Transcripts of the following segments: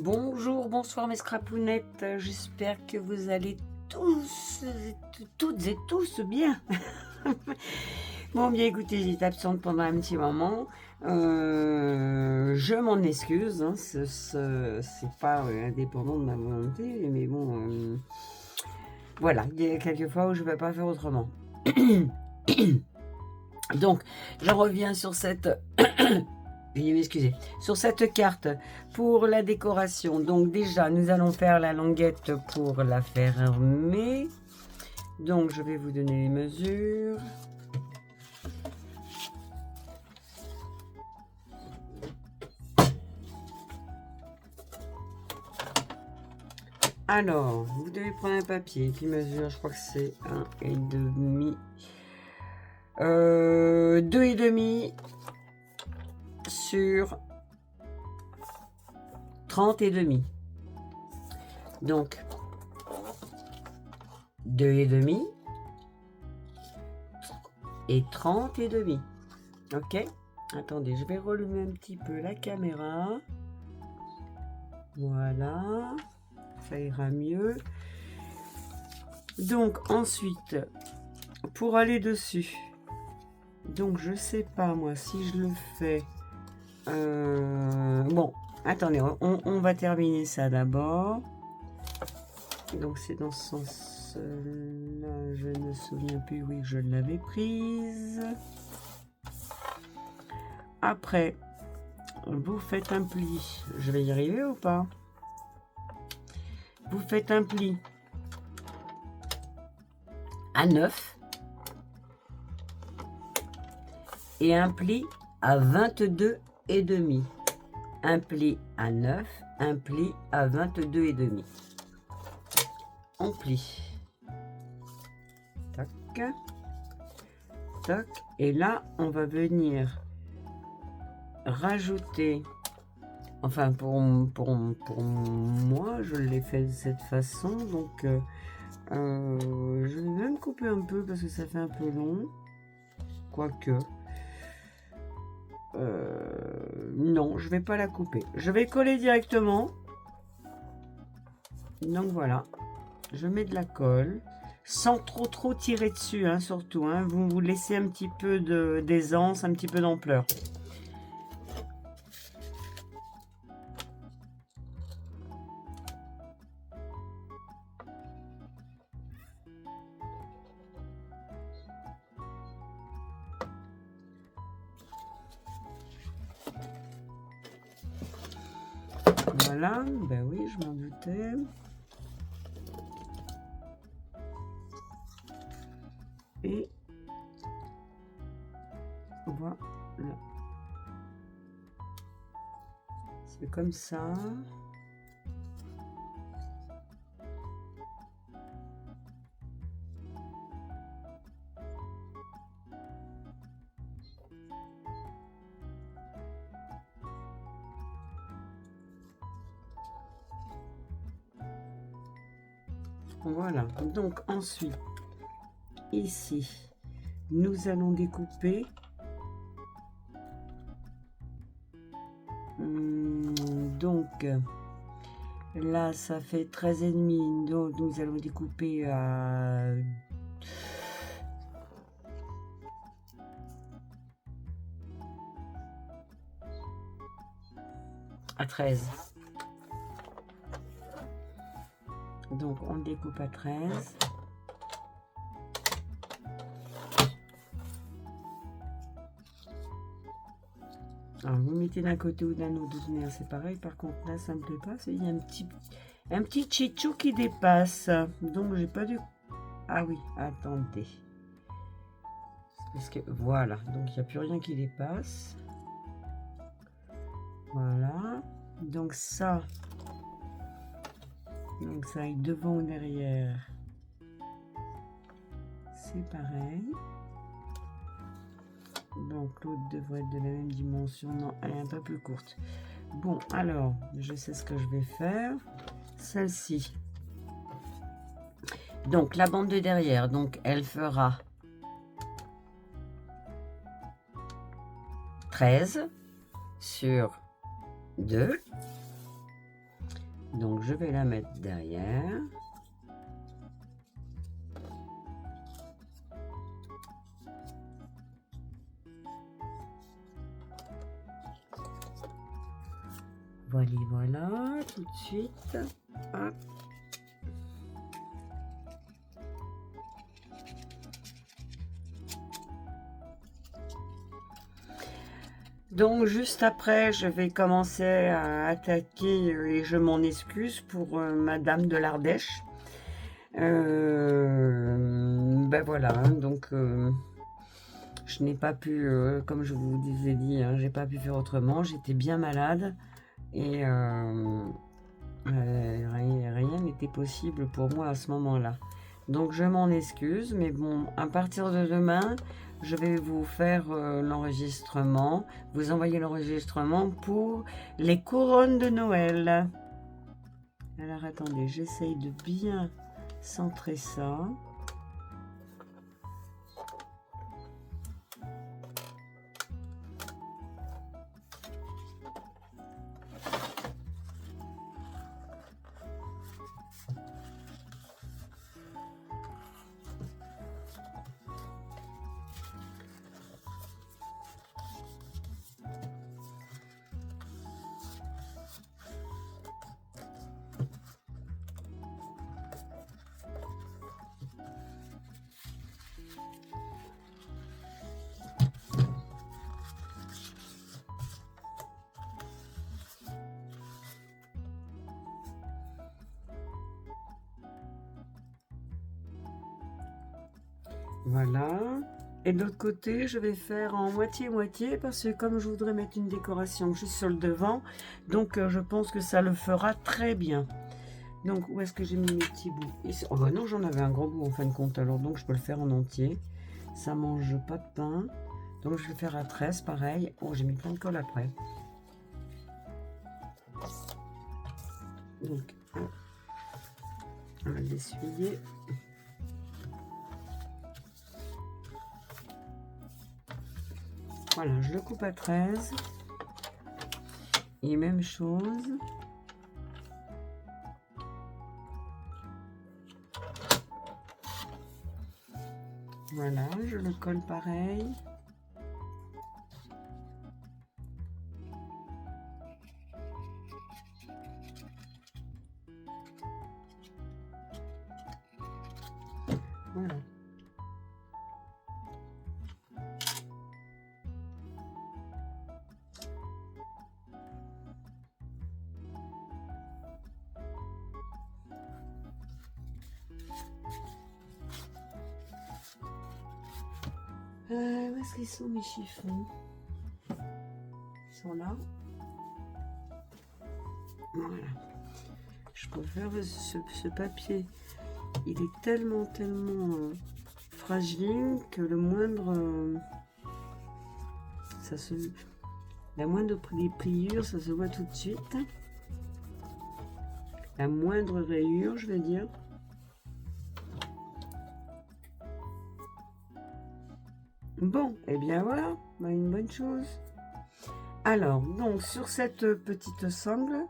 Bonjour, bonsoir mes scrapounettes, j'espère que vous allez tous, toutes et tous bien. Bon, bien écoutez, j'étais absente pendant un petit moment, je m'en excuse, hein, c'est pas indépendant de ma volonté, mais bon, voilà, il y a quelques fois où je ne vais pas faire autrement. Donc, j'en reviens sur cette... Veuillez m'excuser. Sur cette carte pour la décoration. Donc déjà, nous allons faire la languette pour la fermer. Donc, je vais vous donner les mesures. Alors, vous devez prendre un papier qui mesure, je crois que c'est 1,5. 2,5 sur 30,5. Donc, 2,5 et 30,5. Ok? Attendez, je vais relever un petit peu la caméra. Voilà. Ça ira mieux. Donc, ensuite, pour aller dessus, donc je sais pas moi si je le fais. Bon, attendez, on va terminer ça d'abord. Donc, c'est dans ce sens-là. Je ne me souviens plus, oui, je l'avais prise. Après, vous faites un pli. Je vais y arriver ou pas? Vous faites un pli à 9 et un pli à 22,5. Un pli à 9, un pli à 22,5. On plie. Tac. Tac. Et là, on va venir rajouter... Enfin, pour moi, je l'ai fait de cette façon. Donc, je vais même couper un peu parce que ça fait un peu long. Quoique... non, je vais pas la couper. Je vais coller directement. Donc, voilà. Je mets de la colle. Sans trop tirer dessus, hein, surtout. Hein. Vous laissez un petit peu d'aisance, un petit peu d'ampleur. Voilà, ben oui, je m'en doutais. Et voilà. C'est comme ça. Voilà, donc ensuite, ici, nous allons découper donc là, ça fait 13,5, donc nous allons découper à 13. Donc, on découpe à 13. Alors, vous mettez d'un côté ou d'un autre, c'est pareil. Par contre, là, ça ne me plaît pas. Il y a un petit chichou qui dépasse. Donc, j'ai pas dû... Ah oui, attendez. Parce que, voilà. Donc, il n'y a plus rien qui dépasse. Voilà. Donc, ça... Donc ça aille devant ou derrière, c'est pareil. Donc l'autre devrait être de la même dimension. Non, elle est un peu plus courte. Bon, alors, je sais ce que je vais faire. Celle-ci. Donc la bande de derrière, donc elle fera 13 sur 2. je vais la mettre derrière. Voilà, tout de suite. Hop. Donc juste après, je vais commencer à attaquer et je m'en excuse pour Madame de l'Ardèche. Ben voilà, donc je n'ai pas pu, comme je vous ai dit, hein, j'ai pas pu faire autrement. J'étais bien malade et rien n'était possible pour moi à ce moment-là. Donc je m'en excuse, mais bon, à partir de demain, je vais vous faire l'enregistrement, vous envoyer l'enregistrement pour les couronnes de Noël. Alors attendez, j'essaye de bien centrer ça. Voilà. Et de l'autre côté, je vais faire en moitié-moitié parce que comme je voudrais mettre une décoration juste sur le devant, donc je pense que ça le fera très bien. Donc, où est-ce que j'ai mis mes petits bouts? Ici. Oh bah non, j'en avais un gros bout en fin de compte, alors donc je peux le faire en entier. Ça mange pas de pain. Donc je vais faire à 13, pareil. Oh, j'ai mis plein de colle après. Donc, on va l'essuyer. Voilà, je le coupe à 13. Et même chose. Voilà, je le colle pareil. Voilà. Où est-ce qu'ils sont mes chiffons? Ils sont là. Voilà. Je préfère ce papier. Il est tellement fragile que le moindre... la moindre des pliures, ça se voit tout de suite. La moindre rayure, je vais dire. Bon, et bien voilà, une bonne chose. Alors, donc, sur cette petite sangle,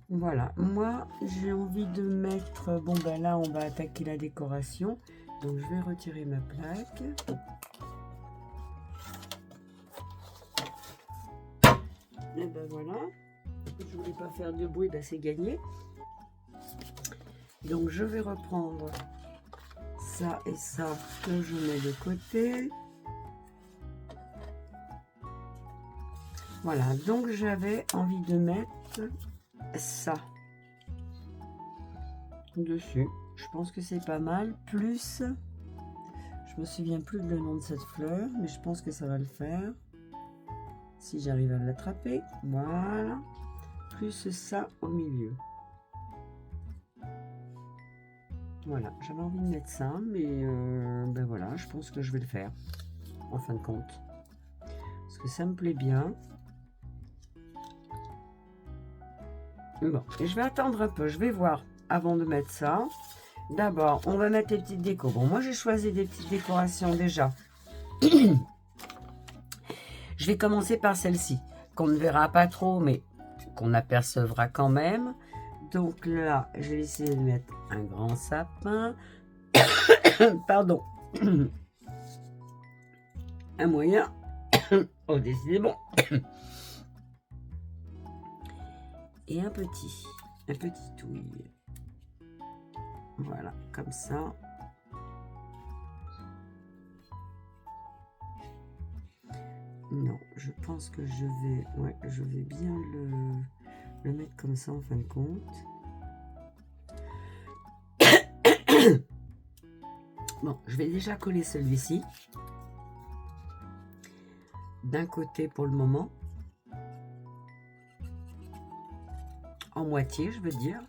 voilà, moi, j'ai envie de mettre... Bon, ben là, on va attaquer la décoration. Donc, je vais retirer ma plaque. Et ben voilà. Je voulais pas faire de bruit, ben c'est gagné. Donc je vais reprendre ça et ça que je mets de côté. Voilà, donc j'avais envie de mettre ça dessus. Je pense que c'est pas mal. Plus, je me souviens plus le nom de cette fleur, mais je pense que ça va le faire. Si j'arrive à l'attraper, voilà. Plus ça au milieu. Voilà, j'avais envie de mettre ça, mais ben voilà, je pense que je vais le faire, en fin de compte. Parce que ça me plaît bien. Bon, et je vais attendre un peu, je vais voir avant de mettre ça. D'abord, on va mettre les petites décos. Bon, moi j'ai choisi des petites décorations déjà. Je vais commencer par celle-ci, qu'on ne verra pas trop, mais qu'on apercevra quand même. Donc là, je vais essayer de mettre un grand sapin. Pardon. Un moyen. Oh, décidément. Et un petit touille. Voilà, comme ça. Non, je pense que je vais bien le mettre comme ça en fin de compte. Bon, je vais déjà coller celui-ci. D'un côté pour le moment. En moitié, je veux dire.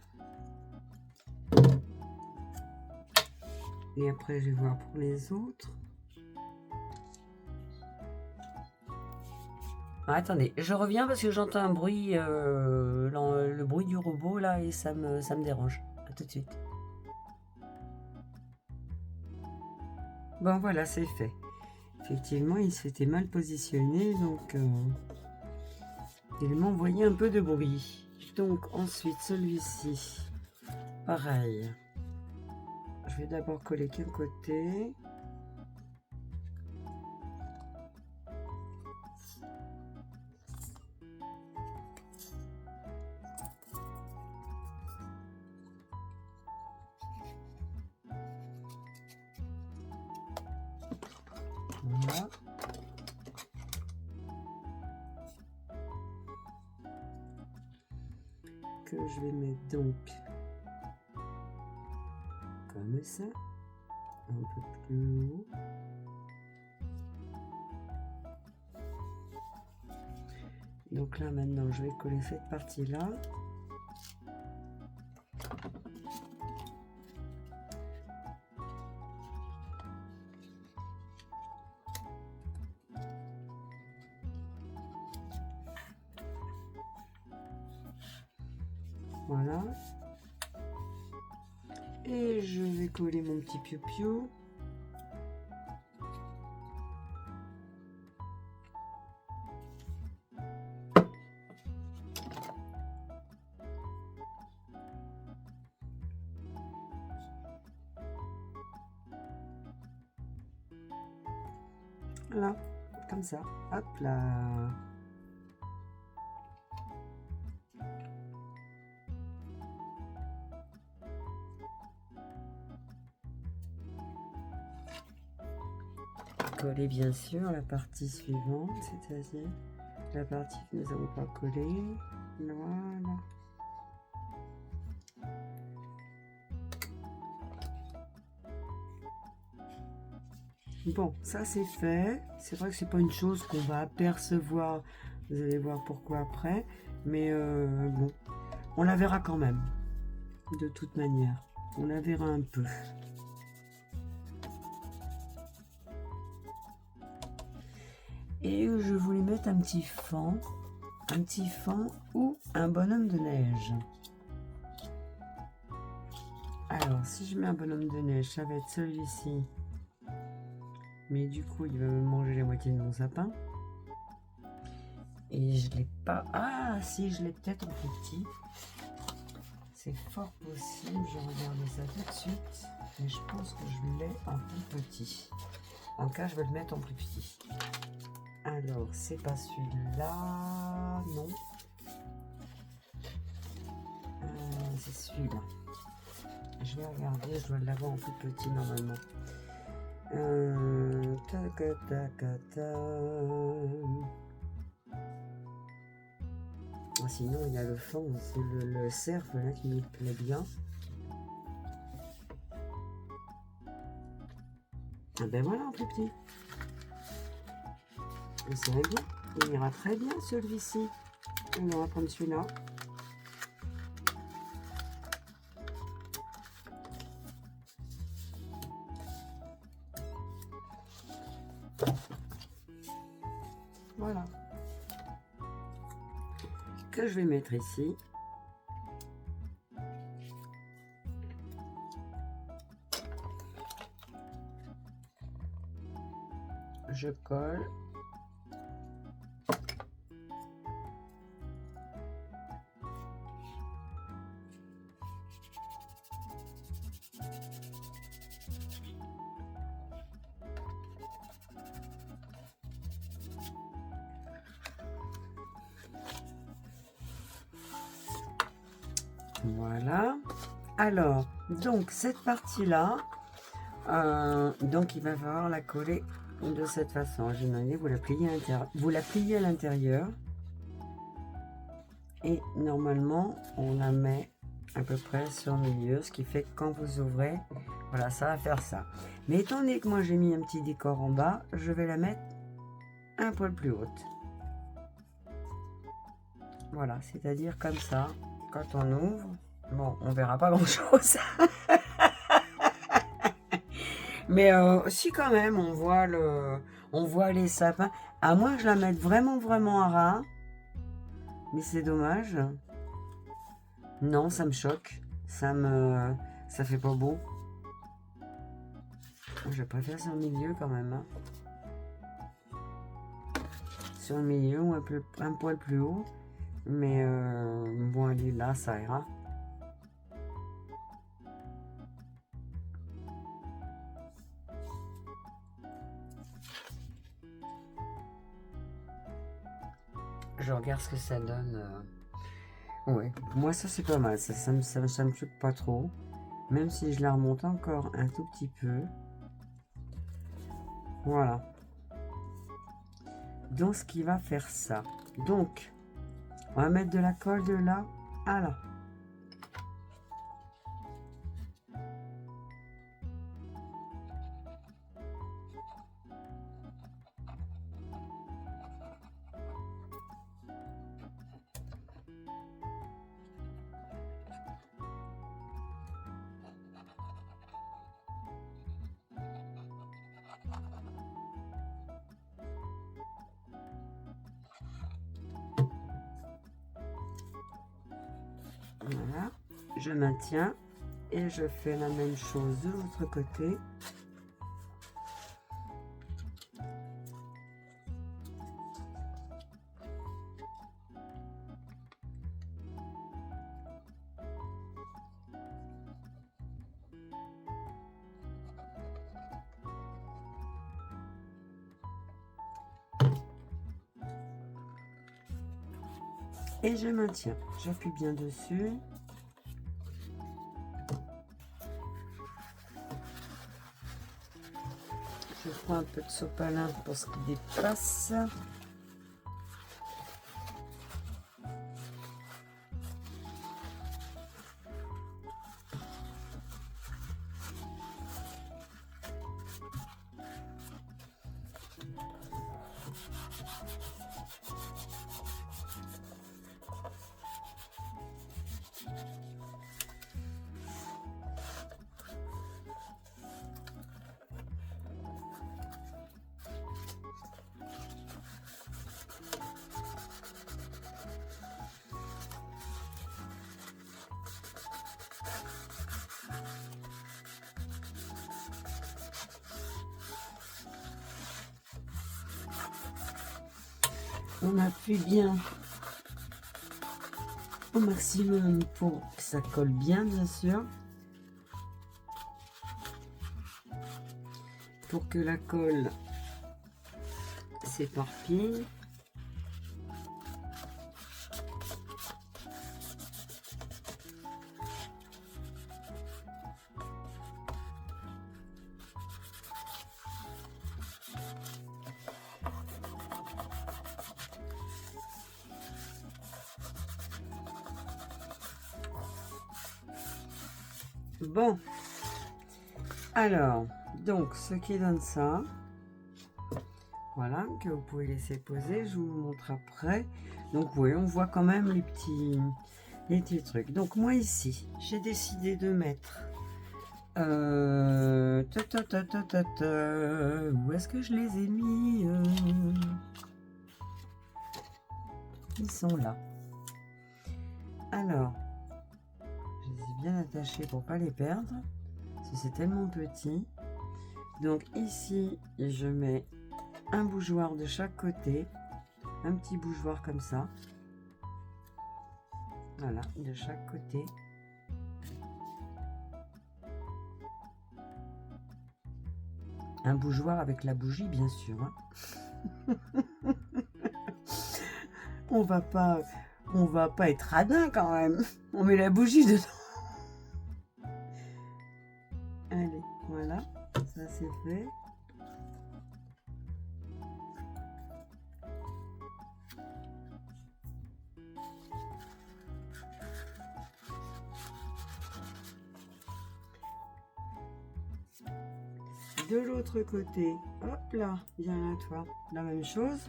Et après, je vais voir pour les autres. Ah, attendez, je reviens parce que j'entends un bruit, le bruit du robot là, et ça me dérange. À tout de suite. Bon, voilà, c'est fait. Effectivement, il s'était mal positionné, donc il m'envoyait un peu de bruit. Donc, ensuite, celui-ci, pareil. Je vais d'abord coller qu'un côté. Voilà. Que je vais mettre donc comme ça, un peu plus haut. Donc là maintenant je vais coller cette partie là. Voilà. Et je vais coller mon petit piou-piou. Voilà, comme ça. Hop là. Coller bien sûr la partie suivante, c'est-à-dire la partie que nous n'avons pas collée. Voilà. Bon, ça c'est fait. C'est vrai que c'est pas une chose qu'on va apercevoir. Vous allez voir pourquoi après. Mais bon, on la verra quand même. De toute manière, on la verra un peu. Et je voulais mettre un petit fan ou un bonhomme de neige. Alors, si je mets un bonhomme de neige, ça va être celui-ci. Mais du coup, il va me manger la moitié de mon sapin. Et je l'ai pas... Ah, si, je l'ai peut-être en plus petit. C'est fort possible. Je vais regarder ça tout de suite. Mais je pense que je l'ai en plus petit. En cas, je vais le mettre en plus petit. Alors, c'est pas celui-là. Non. C'est celui-là. Je vais regarder. Je dois l'avoir en plus petit normalement. Sinon, il y a le fond, c'est le cerf là qui me plaît bien. Ah ben voilà, en plus petit. Ça va bien. Il ira très bien celui-ci. On va prendre celui-là. Voilà. Que je vais mettre ici. Je colle. Voilà. Alors, donc cette partie-là, donc il va falloir la coller de cette façon. Je vais vous la pliez à l'intérieur. Vous la pliez à l'intérieur. Et normalement, on la met à peu près sur le milieu, ce qui fait que quand vous ouvrez, voilà, ça va faire ça. Mais étant donné que moi j'ai mis un petit décor en bas, je vais la mettre un poil plus haute. Voilà, c'est-à-dire comme ça, quand on ouvre, bon, on verra pas grand-chose. Mais si quand même, on voit les sapins. À moins que je la mette vraiment à ras. Mais c'est dommage. Non, ça me choque. Ça fait pas beau. Je préfère sur le milieu quand même. Hein. Sur le milieu ou un poil plus haut. Mais bon, allez, là, ça ira. Je regarde ce que ça donne. Ouais, moi ça c'est pas mal. Ça me choque pas trop. Même si je la remonte encore un tout petit peu. Voilà. Donc ce qui va faire ça. Donc, on va mettre de la colle de là à là. Voilà, je maintiens et je fais la même chose de l'autre côté. Et je maintiens, j'appuie bien dessus. Je prends un peu de sopalin pour ce qui dépasse. On appuie bien au maximum pour que ça colle bien sûr. Pour que la colle s'éparpille. Bon, alors, donc, ce qui donne ça, voilà, que vous pouvez laisser poser, je vous montre après. Donc, oui, on voit quand même les petits trucs. Donc, moi, ici, j'ai décidé de mettre... où est-ce que je les ai mis Ils sont là. Alors, je les ai bien attachés pour pas les perdre. Parce que c'est tellement petit. Donc ici, je mets un bougeoir de chaque côté. Un petit bougeoir comme ça. Voilà, de chaque côté. Un bougeoir avec la bougie, bien sûr. Hein. On va pas On va pas être radin quand même. On met la bougie dedans. Allez, voilà. Ça c'est fait. De l'autre côté, hop là, viens là toi, la même chose.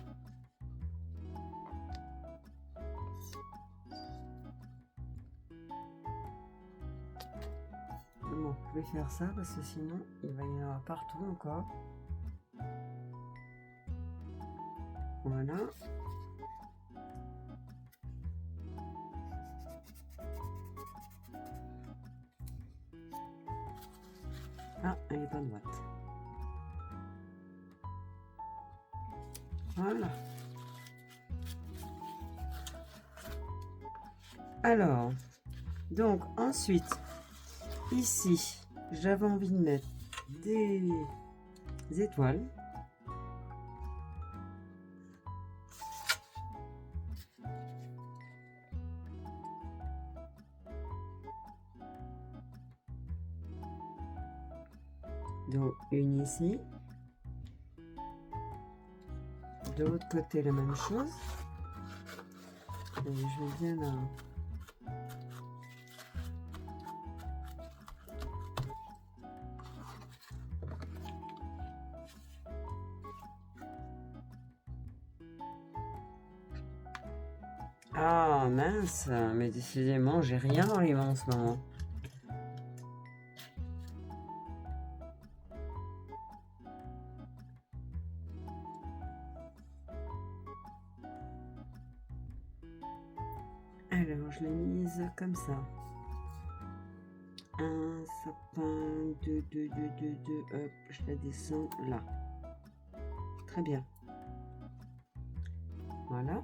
Bon, je vais faire ça parce que sinon il va y en avoir partout encore. Voilà. Ah, elle n'est pas droite. Voilà. Alors, donc ensuite, ici, j'avais envie de mettre des étoiles. Donc une ici. De l'autre côté, la même chose. Et je vais bien là. Ah mince, mais décidément, j'ai rien dans les mains en ce moment. Alors, je l'ai mise comme ça. Un sapin, deux, hop, je la descends là. Très bien. Voilà.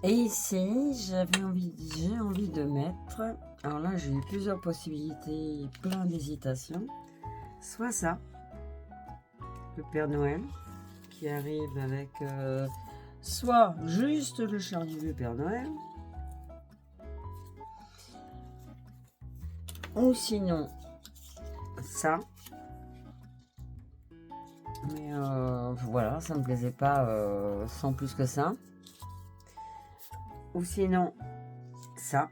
Et ici, j'ai envie de mettre, alors là j'ai eu plusieurs possibilités, plein d'hésitations, soit ça, le Père Noël, qui arrive avec soit juste le charnier du Père Noël, ou sinon ça, mais voilà, ça me plaisait pas sans plus que ça. Ou sinon, ça.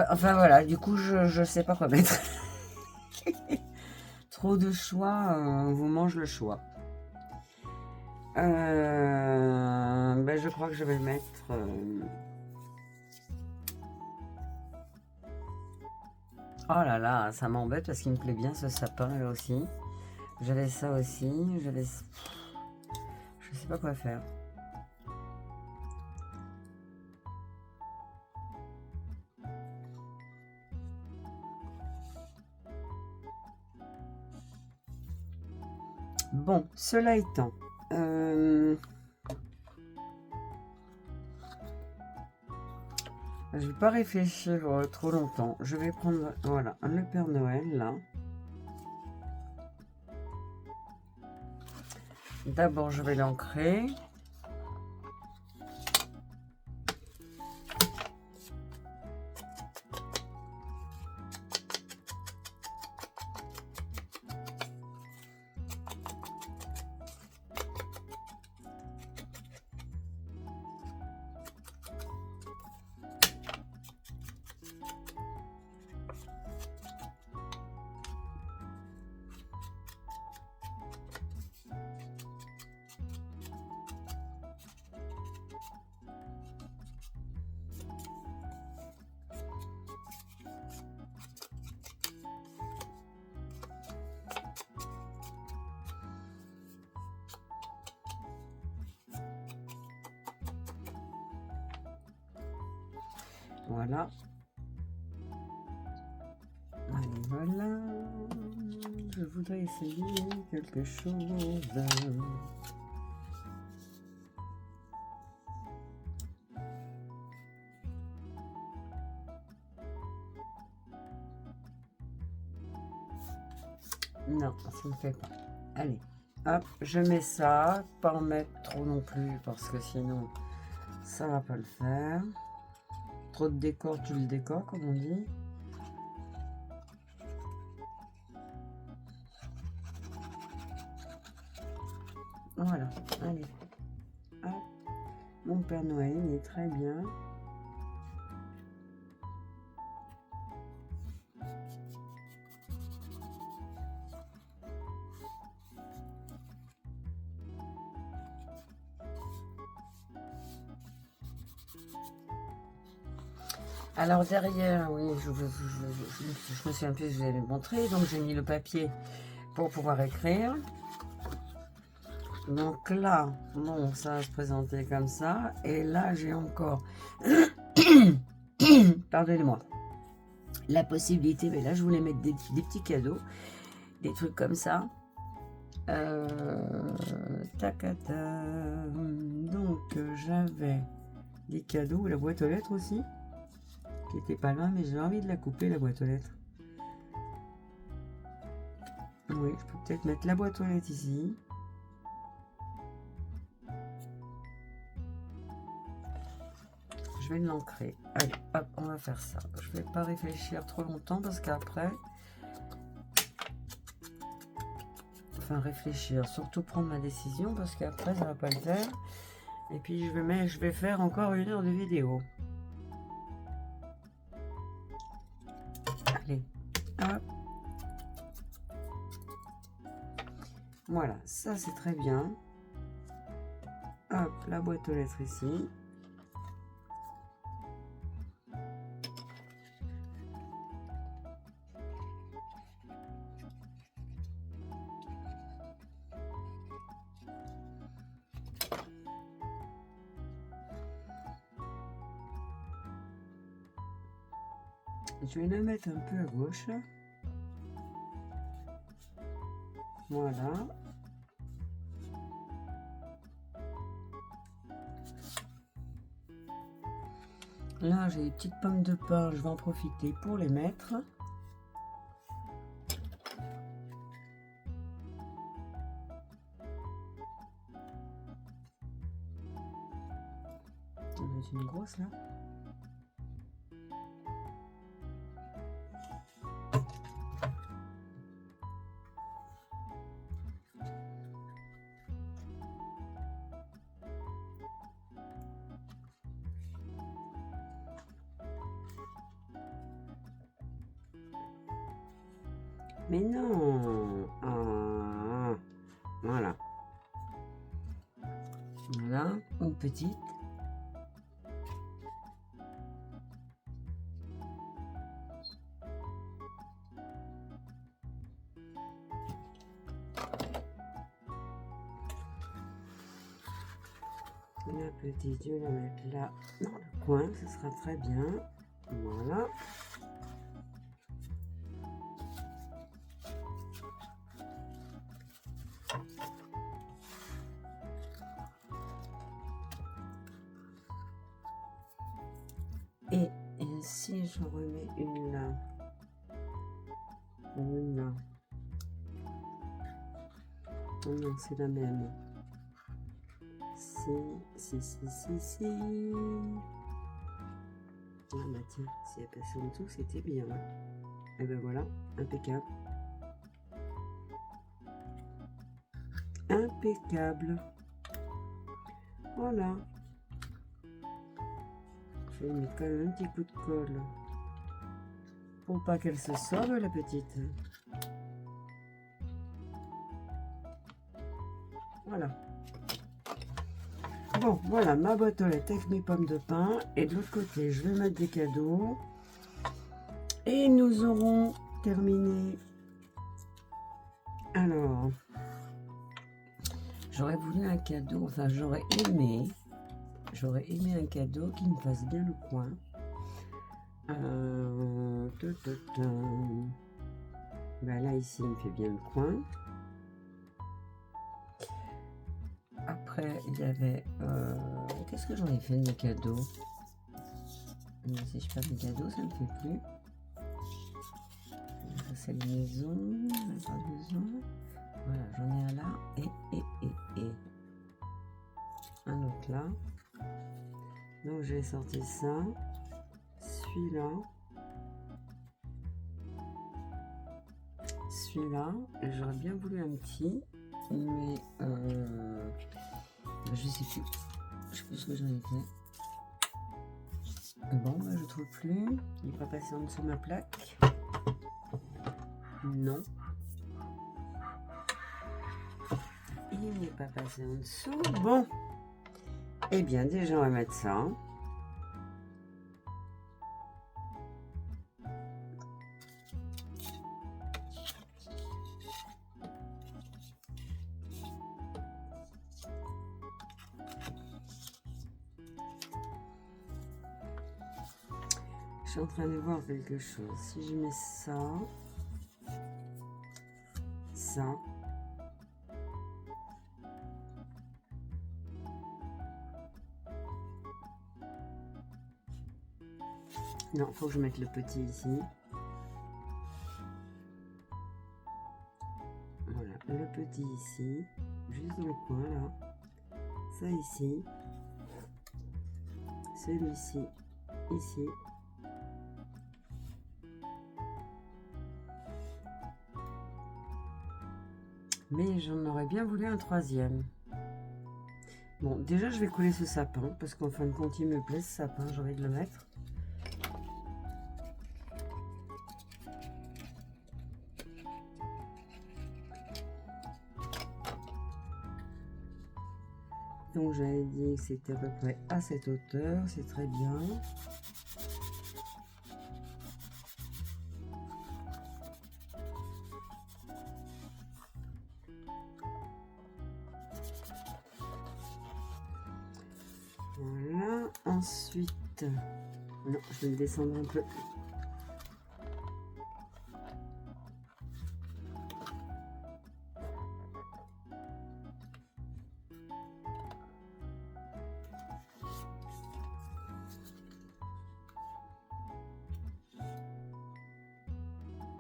Enfin voilà, du coup, je sais pas quoi mettre. Trop de choix, vous mange le choix. Ben, je crois que je vais le mettre... Oh là là, ça m'embête parce qu'il me plaît bien ce sapin là aussi. J'avais ça aussi, j'avais... Je sais pas quoi faire. Bon, cela étant, je vais pas réfléchir trop longtemps. Je vais prendre, voilà, le Père Noël là. D'abord, je vais l'ancrer. Voilà. Allez, voilà. Je voudrais essayer quelque chose. Non, ça ne fait pas. Allez, hop, je mets ça. Pas en mettre trop non plus, parce que sinon, ça va pas le faire. Trop de décor, tu le décores, comme on dit. Voilà, allez. Hop. Mon Père Noël, il est très bien. Alors derrière, oui, je me souviens plus, je vous avais montré, donc j'ai mis le papier pour pouvoir écrire. Donc là, bon, ça va se présenter comme ça. Et là, j'ai encore, pardonnez-moi, la possibilité, mais là, je voulais mettre des petits cadeaux, des trucs comme ça. Tacata. Donc, j'avais des cadeaux, la boîte aux lettres aussi, qui était pas loin, mais j'ai envie de la couper, la boîte aux lettres. Oui, je peux peut-être mettre la boîte aux lettres ici. Je vais l'ancrer. Allez, hop, on va faire ça. Je vais pas réfléchir trop longtemps parce qu'après... Enfin, réfléchir, surtout prendre ma décision parce qu'après, ça va pas le faire. Et puis, je vais faire encore 1 heure de vidéo. Allez, hop. Voilà, ça c'est très bien. Hop, la boîte aux lettres ici. Je vais la mettre un peu à gauche. Voilà. Là, j'ai des petites pommes de pin. Je vais en profiter pour les mettre. On va mettre une grosse là. Mais non. Ah, voilà. Voilà, une petite. La petite, je vais la mettre là dans le coin, ce sera très bien. Voilà. Et si je remets une là, une là. Oh non, c'est la même. Si. Ah bah tiens, si elle passait en dessous, c'était bien. Et ben voilà, impeccable. Impeccable. Voilà. Je vais mettre quand même un petit coup de colle pour pas qu'elle se sauve, la petite. Voilà. Bon, voilà ma boîte aux lettres avec mes pommes de pin. Et de l'autre côté, je vais mettre des cadeaux. Et nous aurons terminé. Alors, j'aurais voulu un cadeau, enfin j'aurais aimé un cadeau qui me fasse bien le coin. Ben là, ici, il me fait bien le coin. Après, il y avait... qu'est-ce que j'en ai fait de mes cadeaux? Si je fais mes cadeaux, ça ne me fait plus. c'est les maisons, j'en ai pas besoin. Voilà, j'en ai un là et un autre là. Donc j'ai sorti ça, celui-là, et j'aurais bien voulu un petit, mais je sais plus ce que j'en ai fait. Bon, bah, je trouve plus. Il n'est pas passé en dessous de ma plaque. Non. Il n'est pas passé en dessous. Bon. Eh bien, déjà, on va mettre ça. Je suis en train de voir quelque chose. Si je mets ça, non, faut que je mette le petit ici. Voilà, le petit ici, juste dans le coin là. Ça ici, celui-ci, ici. Mais j'en aurais bien voulu un troisième. Bon, déjà je vais coller ce sapin, parce qu'en fin de compte il me plaît ce sapin, j'ai envie de le mettre. Donc j'avais dit que c'était à peu près à cette hauteur, c'est très bien. Voilà, ensuite, non, je vais le descendre un peu.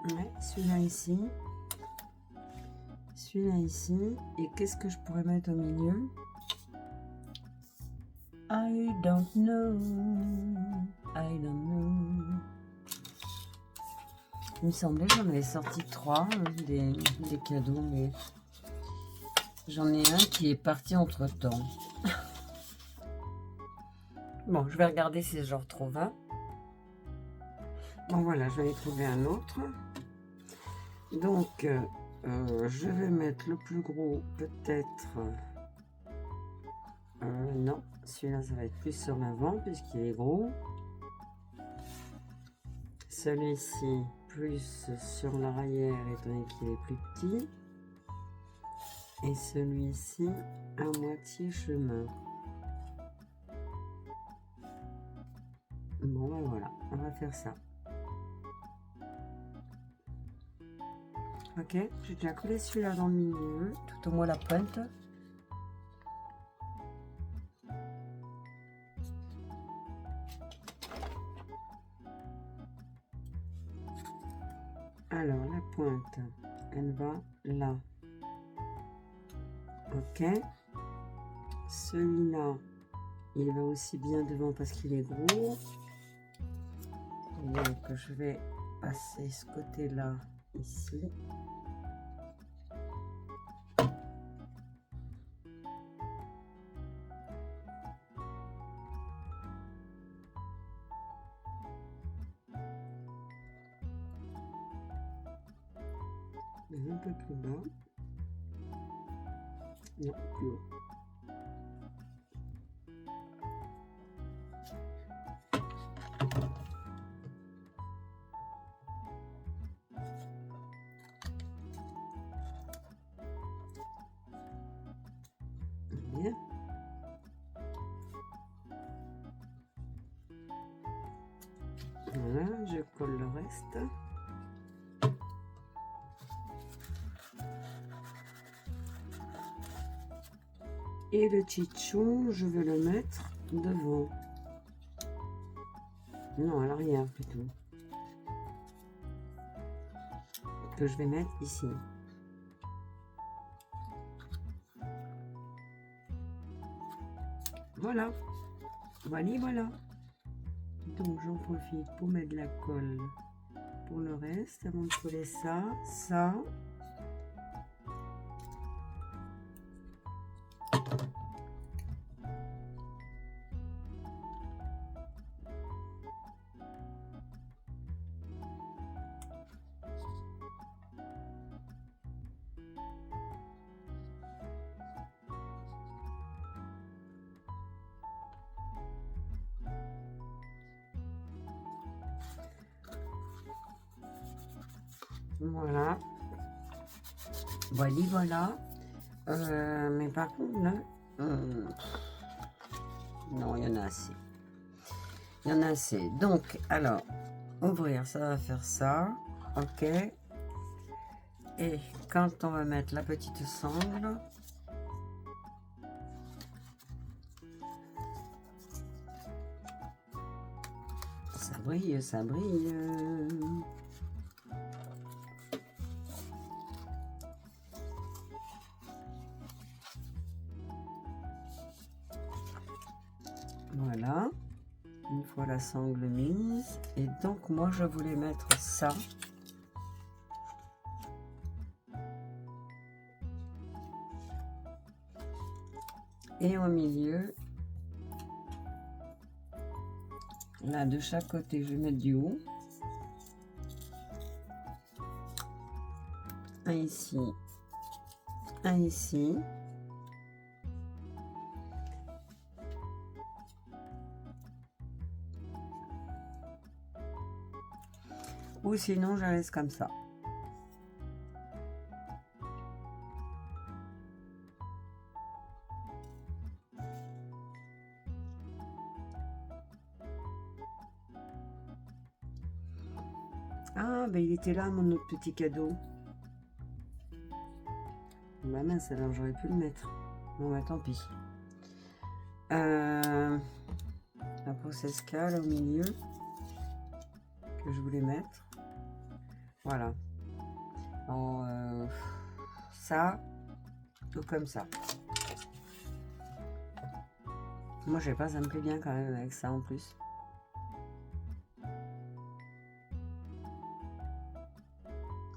Ouais, celui-là ici. Celui-là ici. Et qu'est-ce que je pourrais mettre au milieu? I don't know. I don't know. Il me semblait que j'en avais sorti 3 des cadeaux, mais j'en ai un qui est parti entre temps. Bon, je vais regarder si je retrouve un. Bon, voilà, je vais trouver un autre. Donc, je vais mettre le plus gros, peut-être. Non, celui-là, ça va être plus sur l'avant, puisqu'il est gros. Celui-ci, plus sur l'arrière, étant donné qu'il est plus petit. Et celui-ci, à moitié chemin. Bon, ben voilà, on va faire ça. Ok, j'ai déjà collé celui-là dans le milieu, tout au moins la pointe. Alors, la pointe, elle va là. Ok. Celui-là, il va aussi bien devant parce qu'il est gros. Donc, je vais passer ce côté-là, ici. Un peu plus bas. Non, plus haut. Bien. Voilà, je colle le reste. Et le chichon, je vais le mettre devant. Non, à l'arrière plutôt. que je vais mettre ici. Voilà. Voilà. Donc j'en profite pour mettre de la colle pour le reste avant de coller ça. Voilà. Voilà. Mais par contre, là, non, il y en a assez. Il y en a assez. Donc, alors, ouvrir, ça va faire ça. Ok. Et quand on va mettre la petite sangle, ça brille, ça brille. Voilà, une fois la sangle mise, et donc moi je voulais mettre ça. Et au milieu, là de chaque côté, je vais mettre du haut. Un ici, un ici. Ou sinon, je laisse comme ça. Ah, ben il était là, mon autre petit cadeau. Bah mince, alors j'aurais pu le mettre. Bon, bah tant pis. La process cale au milieu que je voulais mettre. Voilà. En, ça, tout comme ça. Moi, je sais pas, ça me plaît bien quand même avec ça en plus.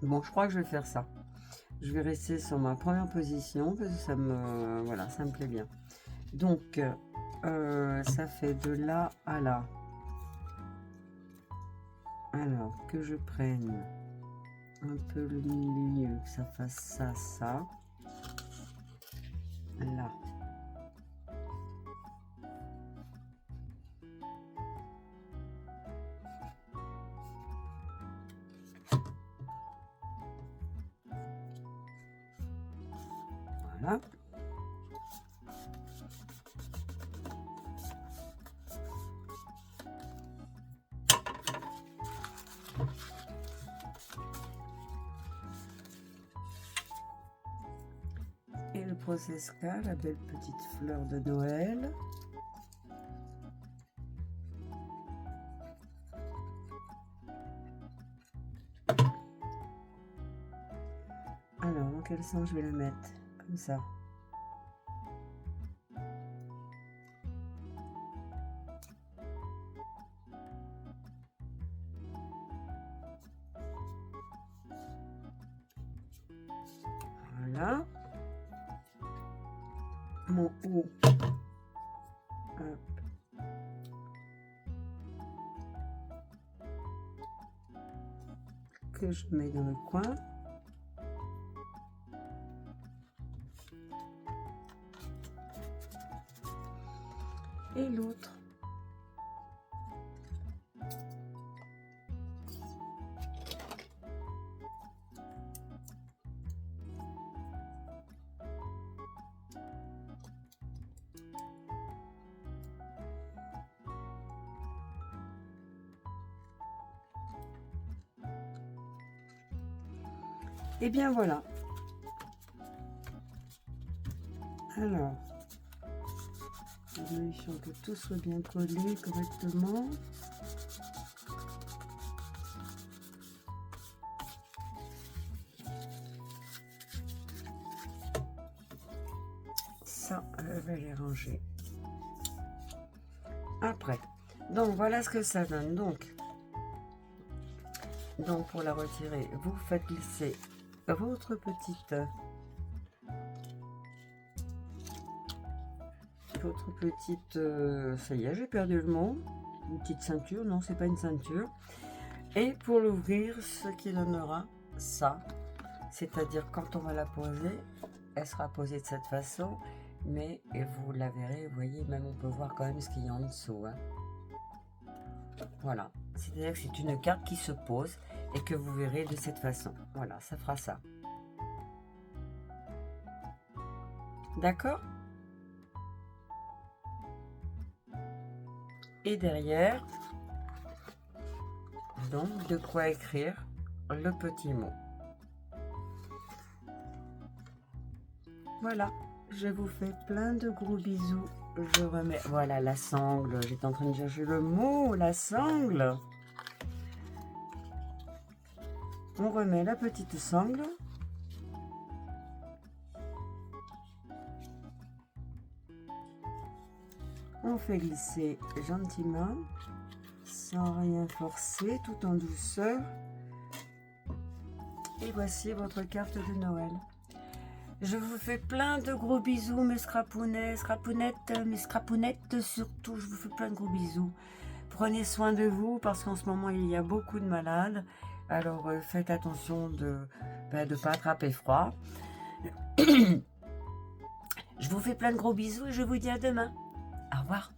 Bon, je crois que je vais faire ça. Je vais rester sur ma première position parce que ça me, voilà, ça me plaît bien. Donc, ça fait de là à là. Alors, que je prenne un peu le milieu, que ça fasse ça, ça. Là. Voilà. Et le process K, la belle petite fleur de Noël. Alors, dans quel sens je vais la mettre? Comme ça. Voilà. Mon haut. Hop. Que je mets dans le coin. Et l'autre. Et bien voilà. Alors, vérifions que tout soit bien collé correctement. ça, je vais les ranger après. Donc voilà ce que ça donne. Donc pour la retirer, vous faites glisser votre petite ça y est, j'ai perdu le mot, une petite ceinture. Non, c'est pas une ceinture. Et pour l'ouvrir, ce qui donnera ça, c'est-à-dire quand on va la poser, elle sera posée de cette façon, mais et vous la verrez, vous voyez, même on peut voir quand même ce qu'il y a en dessous, hein. Voilà, c'est-à-dire que c'est une carte qui se pose et que vous verrez de cette façon. Voilà, ça fera ça. D'accord? Et derrière, donc, de quoi écrire le petit mot. Voilà, je vous fais plein de gros bisous. Je remets, voilà, la sangle. J'étais en train de chercher le mot, la sangle. On remet la petite sangle. On fait glisser gentiment, sans rien forcer, tout en douceur. Et voici votre carte de Noël. Je vous fais plein de gros bisous, mes scrapounettes, mes scrapounettes surtout. Je vous fais plein de gros bisous. Prenez soin de vous parce qu'en ce moment, il y a beaucoup de malades. Alors, faites attention de ne pas attraper froid. Je vous fais plein de gros bisous et je vous dis à demain. Au revoir.